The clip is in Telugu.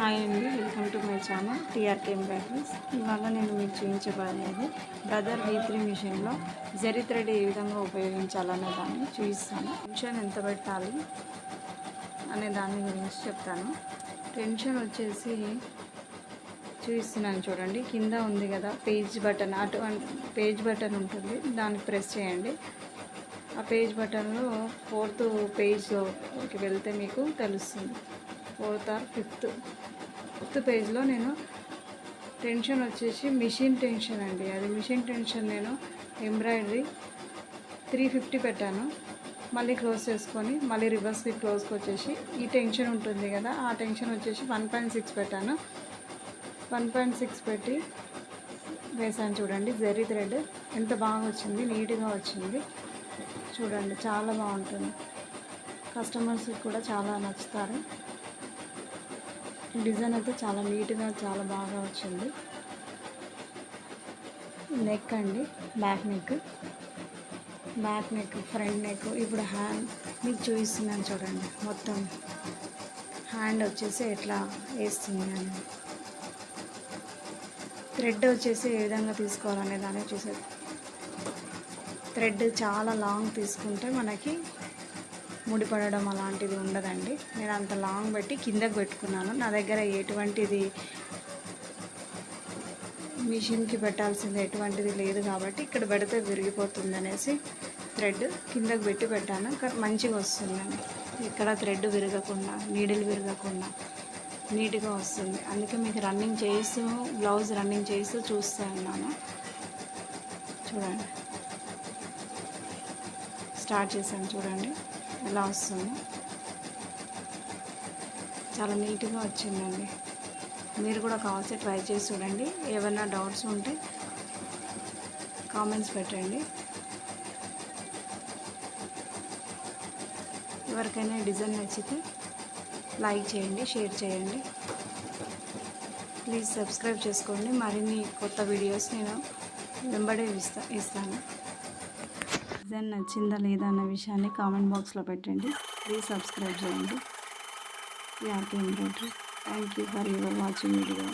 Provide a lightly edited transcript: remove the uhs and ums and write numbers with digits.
హాయ్ అండి, welcome to my channel TRK embroideries. ఇవాళ నేను మీకు చూపించబోయేది బ్రదర్ V3 మిషన్లో జరీ థ్రెడ్ ఏ విధంగా ఉపయోగించాలనే దాన్ని చూపిస్తాను. టెన్షన్ ఎంత పెట్టాలి అనే దాని గురించి చెప్తాను. టెన్షన్ వచ్చేసి చూపిస్తున్నాను చూడండి. కింద ఉంది కదా పేజ్ బటన్, అటువంటి పేజ్ బటన్ ఉంటుంది, దాన్ని ప్రెస్ చేయండి. ఆ పేజ్ బటన్లో 4th పేజ్లోకి వెళ్తే మీకు తెలుస్తుంది. 4th or 5th పేజ్లో నేను టెన్షన్ వచ్చేసి మిషన్ టెన్షన్ అండి. అది మిషన్ టెన్షన్ నేను ఎంబ్రాయిడరీ 350 పెట్టాను. మళ్ళీ క్లోజ్ చేసుకొని మళ్ళీ రివర్స్కి క్లోజ్కి వచ్చేసి ఈ టెన్షన్ ఉంటుంది కదా, ఆ టెన్షన్ వచ్చేసి 1.6 పెట్టాను. 1.6 పెట్టి వేసాను చూడండి. జరీ థ్రెడ్ ఎంత బాగా వచ్చింది, నీట్గా వచ్చింది చూడండి. చాలా బాగుంటుంది, కస్టమర్స్కి కూడా చాలా నచ్చుతారు. డిజైన్ అయితే చాలా నీట్గా చాలా బాగా వచ్చింది. నెక్ అండి, బ్యాక్ నెక్, ఫ్రంట్ నెక్. ఇప్పుడు హ్యాండ్ మీకు చూపిస్తున్నాను చూడండి. మొత్తం హ్యాండ్ వచ్చేసి ఎట్లా వేస్తుంది అనేది, థ్రెడ్ వచ్చేసి ఏ విధంగా తీసుకోవాలనే దాన్ని చూసేది. థ్రెడ్ చాలా లాంగ్ తీసుకుంటే మనకి ముడిపడడం అలాంటిది ఉండదండి. నేను అంత లాంగ్ పెట్టి కిందకు పెట్టుకున్నాను. నా దగ్గర ఎటువంటిది మిషన్కి పెట్టాల్సింది ఎటువంటిది లేదు కాబట్టి ఇక్కడ పెడితే విరిగిపోతుంది అనేసి థ్రెడ్ కిందకు పెట్టి పెట్టాను. మంచిగా వస్తుందండి, ఇక్కడ థ్రెడ్ విరగకుండా, నీడిల్ విరగకుండా నీట్గా వస్తుంది. అందుకే మీకు రన్నింగ్ చేస్తూ, బ్లౌజ్ రన్నింగ్ చేస్తూ చూస్తూ ఉన్నాను చూడండి. స్టార్ట్ చేశాను చూడండి ఎలా వస్తుందో. చాలా నీట్గా వచ్చిందండి. మీరు కూడా కావాల్సి ట్రై చేసి చూడండి. ఏమైనా డౌట్స్ ఉంటే కామెంట్స్ పెట్టండి. ఎవరికైనా డిజైన్ నచ్చితే లైక్ చేయండి, షేర్ చేయండి. ప్లీజ్ సబ్స్క్రైబ్ చేసుకోండి. మరిన్ని కొత్త వీడియోస్ నేను వెంబడే ఇస్తాను. డిజైన్ నచ్చిందా లేదా అన్న విషయాన్ని కామెంట్ బాక్స్లో పెట్టండి. ప్లీజ్ సబ్స్క్రైబ్ చేయండి TRK embroidery. Thank you for your watching video.